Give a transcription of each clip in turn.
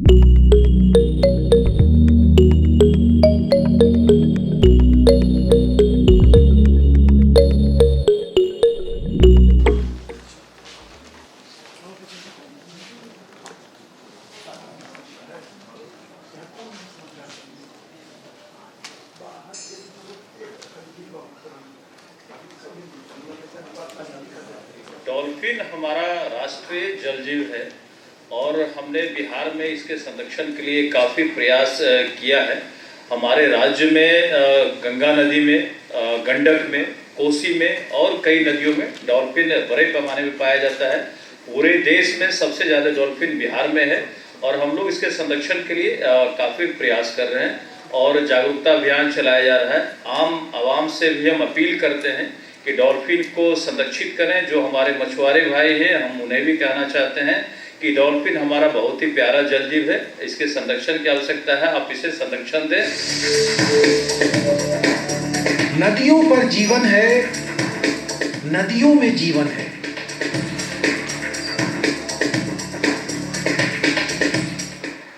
Dolphin हमारा राष्ट्रीय जलजीव है और हमने बिहार में इसके संरक्षण के लिए काफ़ी प्रयास किया है। हमारे राज्य में गंगा नदी में, गंडक में, कोसी में और कई नदियों में डॉल्फिन बड़े पैमाने में पाया जाता है। पूरे देश में सबसे ज़्यादा डॉल्फिन बिहार में है और हम लोग इसके संरक्षण के लिए काफ़ी प्रयास कर रहे हैं और जागरूकता अभियान चलाया जा रहा है। आम आवाम से भी हम अपील करते हैं कि डॉल्फिन को संरक्षित करें। जो हमारे मछुआरे भाई हैं, हम उन्हें भी कहना चाहते हैं कि डॉल्फिन हमारा बहुत ही प्यारा जलजीव है, इसके संरक्षण की आवश्यकता है, आप इसे संरक्षण दें। नदियों पर जीवन है, नदियों में जीवन है।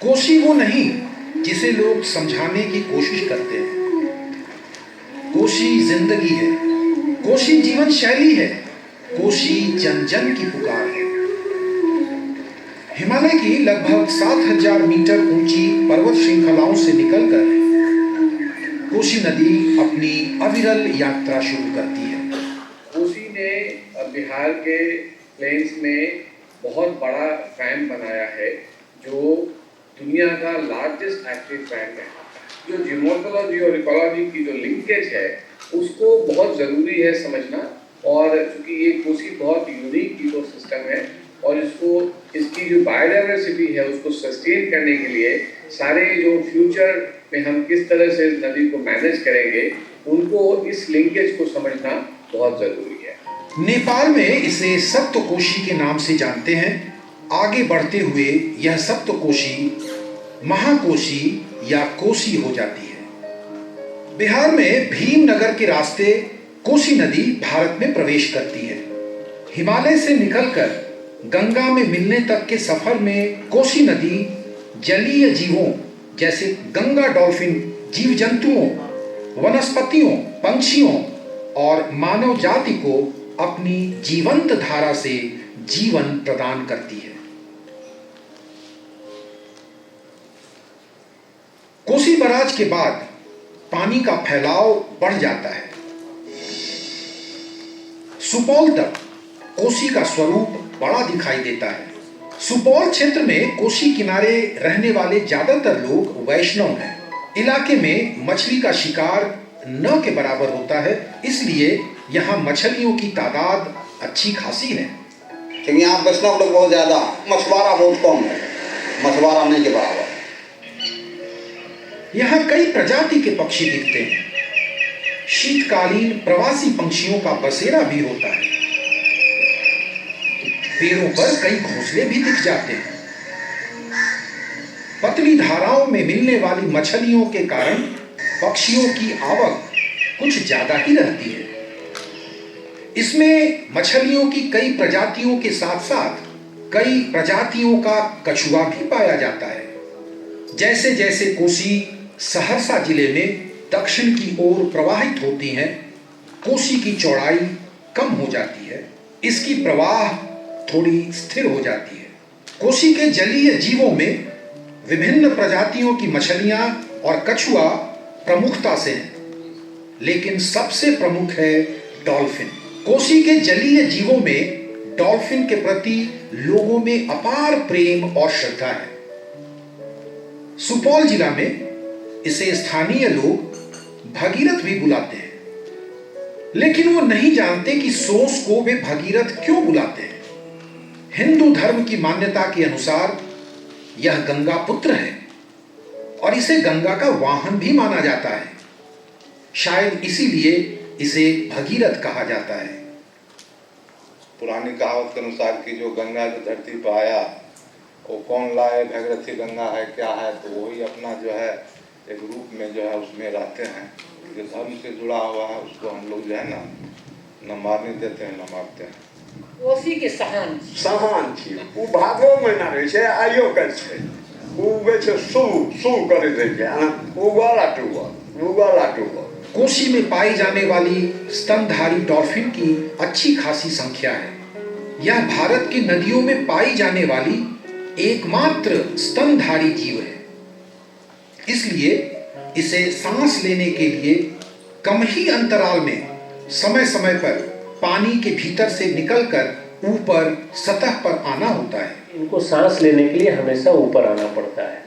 कोसी वो नहीं जिसे लोग समझाने की कोशिश करते हैं। कोसी जिंदगी है, कोसी जीवन शैली है, कोसी जन जन की पुकार है। हिमालय की लगभग 7000 मीटर ऊंची पर्वत श्रृंखलाओं से निकलकर कोसी नदी अपनी अविरल यात्रा शुरू करती है। कोसी ने बिहार के प्लेन्स में बहुत बड़ा फैन बनाया है, जो दुनिया का लार्जेस्ट एक्टिव फैन कहलाता है। जो जियोमॉर्फोलॉजी और इकोलॉजी की जो लिंकेज है, उसको बहुत ज़रूरी है समझना। और चूँकि ये कोसी बहुत यूनिक इकोसिस्टम है और इसकी जो बायोडाइवर्सिटी है उसको सस्टेन करने के लिए सारे जो फ्यूचर में हम किस तरह से नदी को मैनेज करेंगे, उनको इस लिंकेज को समझना बहुत ज़रूरी है। नेपाल में इसे सप्तकोशी के नाम से जानते हैं। आगे बढ़ते हुए यह सप्तकोशी महाकोशी या कोसी हो जाती है। बिहार में भीमनगर के रास्ते कोसी नदी भारत में प्रवेश करती है। हिमालय से निकलकर गंगा में मिलने तक के सफर में कोसी नदी जलीय जीवों जैसे गंगा डॉल्फिन, जीव जंतुओं, वनस्पतियों, पंछियों और मानव जाति को अपनी जीवंत धारा से जीवन प्रदान करती है। कोसी बराज के बाद पानी का फैलाव बढ़ जाता है। सुपौल तक कोसी का स्वरूप बड़ा दिखाई देता है। सुपौल क्षेत्र में कोसी किनारे रहने वाले ज्यादातर लोग वैष्णव हैं। इलाके में मछली का शिकार न के बराबर होता है, इसलिए यहाँ मछलियों की तादाद अच्छी खासी है। यहाँ वैष्णव लोग बहुत ज्यादा, मछुआरा बहुत कम है, मछुआरा नहीं के बराबर। यहाँ कई प्रजाति के पक्षी दिखते हैं। शीतकालीन प्रवासी पंछियों का बसेरा भी होता है। पेड़ों पर कई घोंसले भी दिख जाते हैं। पतली धाराओं में मिलने वाली मछलियों के कारण पक्षियों की आवक कुछ ज्यादा ही रहती है। इसमें मछलियों की कई प्रजातियों के साथ साथ कई प्रजातियों का कछुआ भी पाया जाता है। जैसे जैसे कोसी सहरसा जिले में दक्षिण की ओर प्रवाहित होती है, कोसी की चौड़ाई कम हो जाती है, इसकी प्रवाह थोड़ी स्थिर हो जाती है। कोसी के जलीय जीवों में विभिन्न प्रजातियों की मछलियां और कछुआ प्रमुखता से हैं, लेकिन सबसे प्रमुख है डॉल्फिन। कोसी के जलीय जीवों में डॉल्फिन के प्रति लोगों में अपार प्रेम और श्रद्धा है। सुपौल जिला में इसे स्थानीय लोग भगीरथ भी बुलाते हैं, लेकिन वो नहीं जानते कि सोस को वे भगीरथ क्यों बुलाते हैं। हिंदू धर्म की मान्यता के अनुसार यह गंगा पुत्र है और इसे गंगा का वाहन भी माना जाता है। शायद इसीलिए इसे भगीरथ कहा जाता है। पुरानी कहावत के अनुसार कि जो गंगा जो धरती पर आया वो कौन लाए, भगीरथी गंगा है क्या है, तो वही अपना जो है एक रूप में जो है उसमें रहते हैं। जो धर्म से जुड़ा हुआ है उसको हम लोग जो है ना न मारने देते हैं न मारते हैं। कोसी के सहान सहान छी, वो भादो महीना रहे छे, आइयो कल छे, वो છે શું કરી રહી છે ઉગાલા ટુવા कोसी में पाई जाने वाली स्तनधारी डॉल्फिन की अच्छी खासी संख्या है। यह भारत की नदियों में पाई जाने वाली एकमात्र स्तनधारी जीव है, इसलिए इसे सांस लेने के लिए कम ही अंतराल में समय समय पर पानी के भीतर से निकलकर ऊपर सतह पर आना होता है। इनको सांस लेने के लिए हमेशा ऊपर आना पड़ता है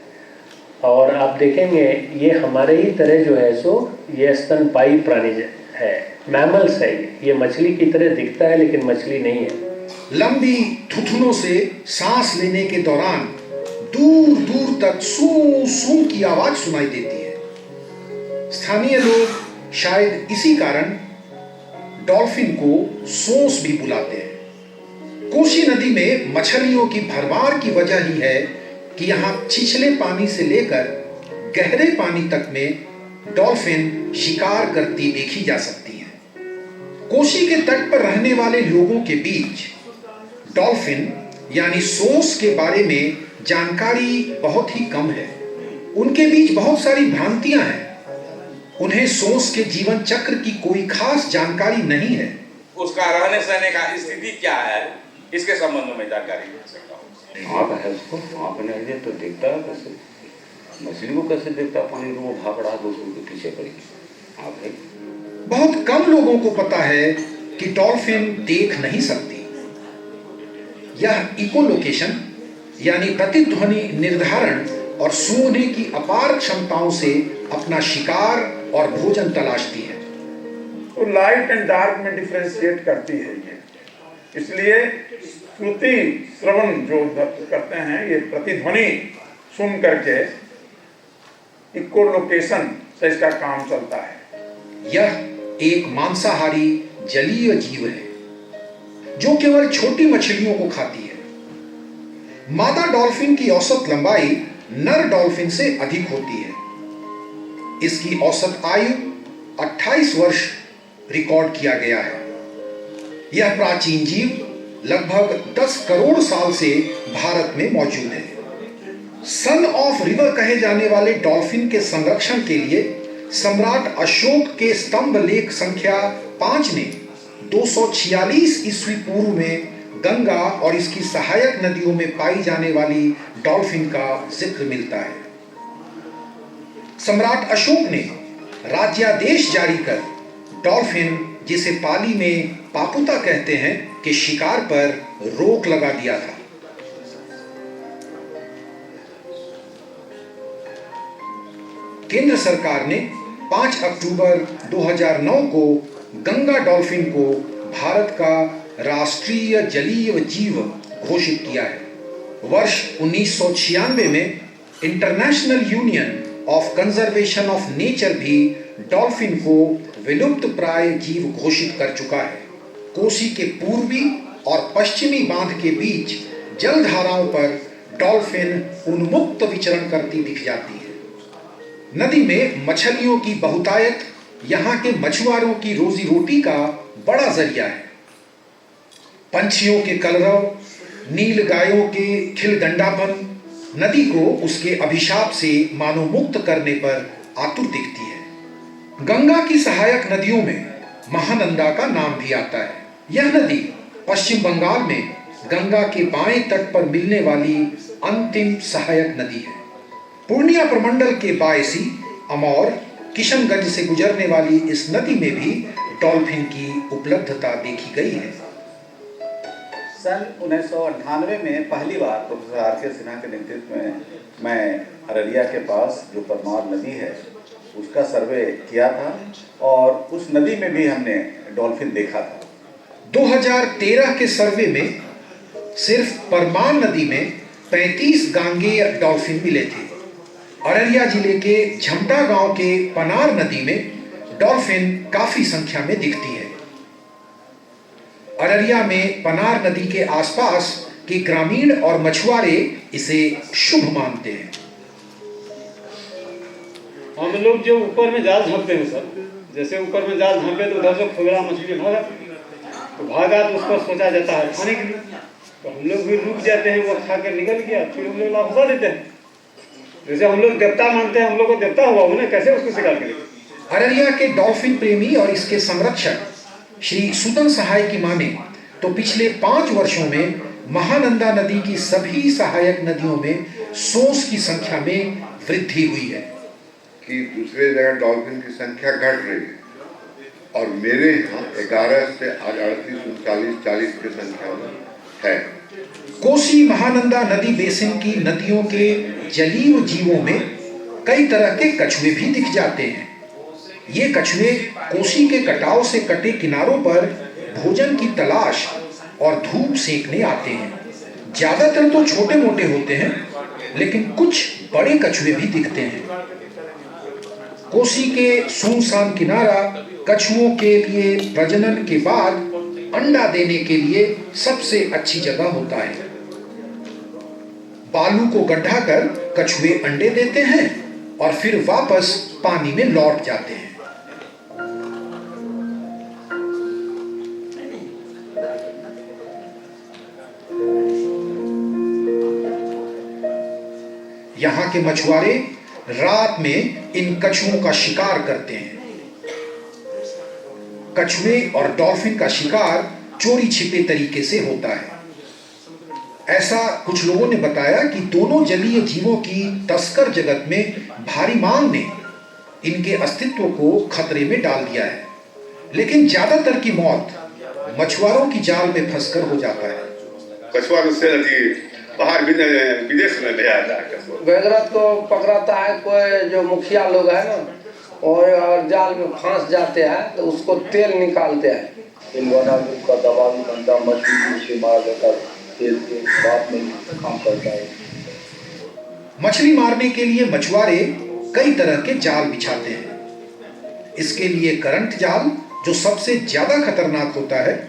और आप देखेंगे ये हमारे ही तरह जो है सो ये स्तनपायी प्राणी है, मैमल्स है। ये मछली की तरह दिखता है लेकिन मछली नहीं है। लंबी थुथुनों से सांस लेने के दौरान दूर दूर तक सू सू की आवाज सुनाई देती है। स्थानीय लोग शायद इसी कारण डॉल्फिन को सोंस भी बुलाते हैं। कोसी नदी में मछलियों की भरमार की वजह ही है कि यहाँ छिछले पानी से लेकर गहरे पानी तक में डॉल्फिन शिकार करती देखी जा सकती है। कोसी के तट पर रहने वाले लोगों के बीच डॉल्फिन यानी सोंस के बारे में जानकारी बहुत ही कम है। उनके बीच बहुत सारी भ्रांतियां हैं। उन्हें सोंस के जीवन चक्र की कोई खास जानकारी नहीं है। उसका रहने सहने का स्थिति क्या है, इसके संबंध में जानकारी मिल सकता हूँ। आँख है उसको, आँख नहीं दे तो देखता है कैसे, मछली को कैसे देखता पानी में, वो भाग रहा तो उसको पीछे पड़ेगी। आँख है। बहुत कम लोगों को पता है कि डॉल्फिन देख नहीं सकती। यह इकोलोकेशन यानी प्रतिध्वनि निर्धारण और सूंघने की अपार क्षमताओं से अपना शिकार और भोजन तलाशती है। तो लाइट एंड डार्क में डिफरेंशिएट करती है ये, इसलिए श्रुति श्रवण जो करते हैं ये प्रतिध्वनि सुन करके इकोलोकेशन से इसका काम चलता है। यह एक मांसाहारी जलीय जीव है जो केवल छोटी मछलियों को खाती है। मादा डॉल्फिन की औसत लंबाई नर डॉल्फिन से अधिक होती है। इसकी औसत आयु 28 वर्ष रिकॉर्ड किया गया है। यह प्राचीन जीव लगभग 10 करोड़ साल से भारत में मौजूद है। सन ऑफ रिवर कहे जाने वाले डॉल्फिन के संरक्षण के लिए सम्राट अशोक के स्तंभ लेख संख्या 5 ने 246 ईस्वी पूर्व में गंगा और इसकी सहायक नदियों में पाई जाने वाली डॉल्फिन का जिक्र मिलता है। सम्राट अशोक ने राज्यादेश जारी कर डॉल्फिन, जिसे पाली में पापुता कहते हैं, के शिकार पर रोक लगा दिया था। केंद्र सरकार ने 5 अक्टूबर 2009 को गंगा डॉल्फिन को भारत का राष्ट्रीय जलीय जीव घोषित किया है। वर्ष 1996 में international union of conservation of nature भी डॉल्फिन को विलुप्त प्राय जीव घोषित कर चुका है। कोसी के पूर्वी और पश्चिमी बांध के बीच जलधाराओं पर डॉल्फिन उन्मुक्त विचरण करती दिख जाती है। नदी में मछलियों की बहुतायत यहाँ के मछुआरों की रोजी रोटी का बड़ा जरिया है। पंछियों के कलरव, नील गायों के खिलगंडापन नदी को उसके अभिशाप से मानो मुक्त करने पर आतुर दिखती है। गंगा की सहायक नदियों में महानंदा का नाम भी आता है। यह नदी पश्चिम बंगाल में गंगा के बाएं तट पर मिलने वाली अंतिम सहायक नदी है। पूर्णिया प्रमंडल के बायसी, अमौर, किशनगंज से गुजरने वाली इस नदी में भी डॉल्फिन की उपलब्धता देखी गई है। सन 1998 में पहली बार प्रोफेसर आर.के. सिन्हा के नेतृत्व में मैं अररिया के पास जो परमार नदी है उसका सर्वे किया था और उस नदी में भी हमने डॉल्फिन देखा था। 2013 के सर्वे में सिर्फ परमार नदी में 35 गांगेय डॉल्फिन मिले थे। अररिया जिले के झमटा गांव के पनार नदी में डॉल्फिन काफी संख्या में दिखती है। अररिया में पनार नदी के आसपास के ग्रामीण और मछुआरे इसे शुभ मानते हैं। हम लोग जो ऊपर में जाल झाँपते हैं सर, जैसे ऊपर में जाल झाँपे तो उधर से खुदरा मछली भागा, तो भागा तो उसको सोचा जाता है खाने के लिए, तो हम लोग भी रुक जाते हैं, वो खा कर निकल गया, फिर हम लोग वापस देते हैं। जैसे हम लोग देवता मानते हैं, हम लोग को देवता हुआ उन्हें कैसे उसको शिकार करेंगे। अररिया के डॉल्फिन प्रेमी और इसके संरक्षक श्री सुदन सहाय की माने तो पिछले 5 वर्षों में महानंदा नदी की सभी सहायक नदियों में सोस की संख्या में वृद्धि हुई है कि दूसरे जगह डॉल्फिन की संख्या घट रही है और मेरे यहाँ 11 से आज 38, 39, 40 की संख्या में है। कोसी महानंदा नदी बेसिन की नदियों के जलीय जीवों में कई तरह के कछुए भी दिख जाते हैं। ये कछुए कोसी के कटाव से कटे किनारों पर भोजन की तलाश और धूप सेकने आते हैं। ज्यादातर तो छोटे मोटे होते हैं, लेकिन कुछ बड़े कछुए भी दिखते हैं। कोसी के सुनसान किनारा कछुओं के लिए प्रजनन के बाद अंडा देने के लिए सबसे अच्छी जगह होता है। बालू को गड्ढा कर कछुए अंडे देते हैं और फिर वापस पानी में लौट जाते हैं। यहाँ के मछुआरे रात में इन कछुओं का शिकार करते हैं। कछुए और डॉल्फिन का शिकार चोरी छिपे तरीके से होता है। ऐसा कुछ लोगों ने बताया कि दोनों जलीय जीवों की तस्कर जगत में भारी मांग ने इनके अस्तित्व को खतरे में डाल दिया है, लेकिन ज्यादातर की मौत मछुआरों की जाल में फंसकर हो जाता है। कछुआ बाहर विदेश में ले आता है। बेगरत को पकड़ाता है कोई जो मुखिया लोग है ना, और जाल में फंस जाते हैं तो उसको तेल निकालते हैं। का दवा भी बनता, मछली से मार देता, तेल के बाद में काम करता है। मछली मारने के लिए मछुआरे कई तरह के जाल बिछाते हैं। इसके लिए करंट जाल जो सबसे ज्यादा खतरनाक होता है,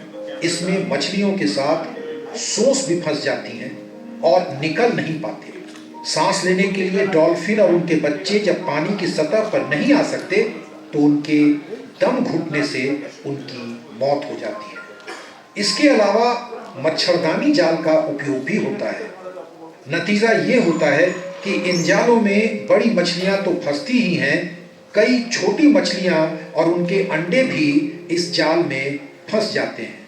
इसमें मछलियों के साथ सोस भी फंस जाती हैं और निकल नहीं पाते। सांस लेने के लिए डॉल्फिन और उनके बच्चे जब पानी की सतह पर नहीं आ सकते तो उनके दम घुटने से उनकी मौत हो जाती है। इसके अलावा मच्छरदानी जाल का उपयोग भी होता है। नतीजा ये होता है कि इन जालों में बड़ी मछलियां तो फंसती ही हैं, कई छोटी मछलियां और उनके अंडे भी इस जाल में फंस जाते हैं,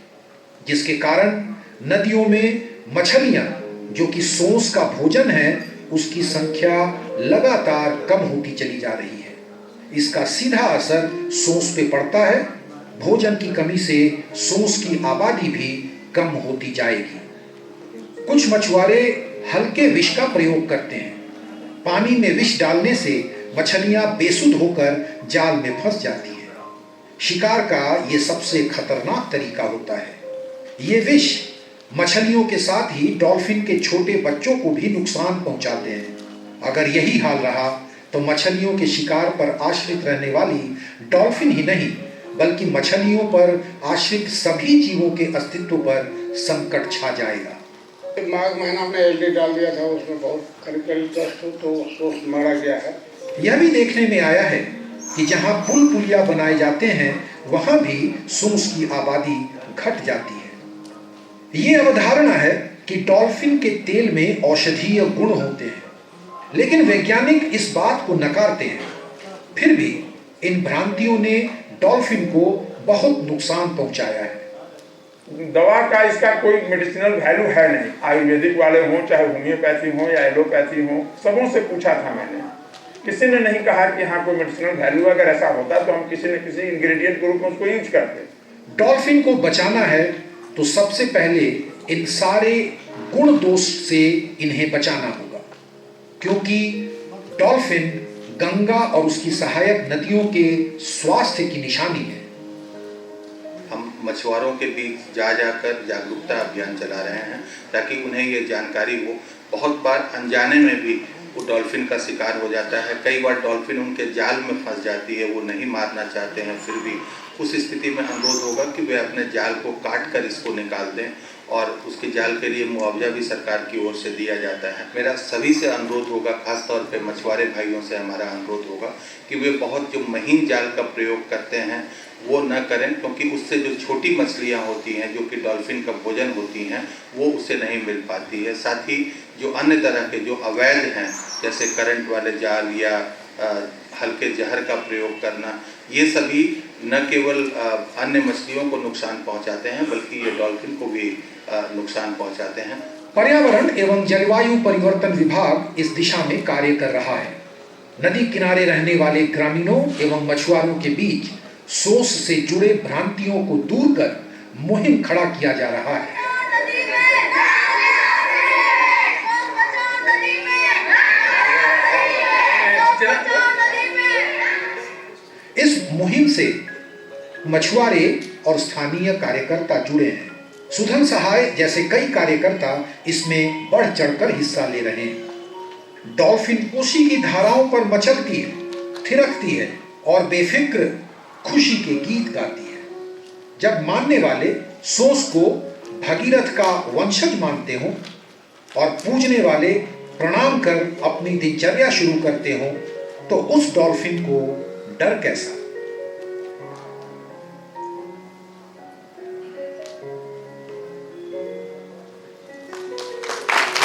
जिसके कारण नदियों में मछलियां जो कि सोस का भोजन है उसकी संख्या लगातार कम होती चली जा रही है। इसका सीधा असर सोस पे पड़ता है। भोजन की कमी से सोस की आबादी भी कम होती जाएगी। कुछ मछुआरे हल्के विष का प्रयोग करते हैं। पानी में विष डालने से मछलियां बेसुध होकर जाल में फंस जाती हैं। शिकार का ये सबसे खतरनाक तरीका होता है। ये विष मछलियों के साथ ही डॉल्फिन के छोटे बच्चों को भी नुकसान पहुंचाते हैं। अगर यही हाल रहा तो मछलियों के शिकार पर आश्रित रहने वाली डॉल्फिन ही नहीं बल्कि मछलियों पर आश्रित सभी जीवों के अस्तित्व पर संकट छा जाएगा। माघ महीना में एलडी डाल दिया था, उसमें बहुत करीब 10 तो सोस मारा गया है। यह भी देखने में आया है कि जहां पुल पुलिया बनाए जाते हैं वहां भी सोस की आबादी घट जाती है। ये अवधारणा है कि डॉल्फिन के तेल में औषधीय गुण होते हैं, लेकिन वैज्ञानिक इस बात को नकारते हैं। फिर भी इन भ्रांतियों ने डॉल्फिन को बहुत नुकसान पहुंचाया है। दवा का इसका कोई मेडिसिनल वैल्यू है नहीं। आयुर्वेदिक वाले हों चाहे होम्योपैथी हो या एलोपैथी हो, सबों से पूछा था मैंने, किसी ने नहीं कहा कि हाँ कोई मेडिसिनल वैल्यू। अगर ऐसा होता तो हम किसी न किसी इंग्रेडिएंट के रूप में उसको यूज करते। डॉल्फिन को बचाना है तो सबसे पहले इन सारे गुण दोष से इन्हें बचाना होगा, क्योंकि डॉल्फिन गंगा और उसकी सहायक नदियों के स्वास्थ्य की निशानी है। हम मछुआरों के बीच जा जाकर जागरूकता अभियान चला रहे हैं ताकि उन्हें ये जानकारी हो। बहुत बार अनजाने में भी वो डॉल्फिन का शिकार हो जाता है। कई बार डॉल्फिन उनके जाल में फंस जाती है, वो नहीं मारना चाहते हैं, फिर भी उस स्थिति में अनुरोध होगा कि वे अपने जाल को काट कर इसको निकाल दें और उसके जाल के लिए मुआवजा भी सरकार की ओर से दिया जाता है। मेरा सभी से अनुरोध होगा, खासतौर पे मछुआरे भाइयों से हमारा अनुरोध होगा कि वे बहुत जो महीन जाल का प्रयोग करते हैं वो न करें, क्योंकि उससे जो छोटी मछलियाँ होती हैं जो कि डॉल्फिन का भोजन होती हैं वो उससे नहीं मिल पाती है। साथ ही जो अन्य तरह के जो अवैध हैं, जैसे करंट वाले जाल या हल्के जहर का प्रयोग करना, ये सभी न केवल अन्य मछलियों को नुकसान पहुंचाते हैं बल्कि ये डॉल्फिन को भी नुकसान पहुंचाते हैं। पर्यावरण एवं जलवायु परिवर्तन विभाग इस दिशा में कार्य कर रहा है। नदी किनारे रहने वाले ग्रामीणों एवं मछुआरों के बीच सोस से जुड़े भ्रांतियों को दूर कर मुहिम खड़ा किया जा रहा है। इस मुहिम से मछुआरे और स्थानीय कार्यकर्ता जुड़े हैं। सुधन सहाय जैसे कई कार्यकर्ता इसमें बढ़ चढ़कर हिस्सा ले रहे हैं। डॉल्फिन कोसी की धाराओं पर मचलती है, थिरकती है और बेफिक्र खुशी के गीत गाती है। जब मानने वाले सोस को भगीरथ का वंशज मानते हों और पूजने वाले प्रणाम कर अपनी दिनचर्या शुरू करते हों, तो उस डॉल्फिन को डर कैसा।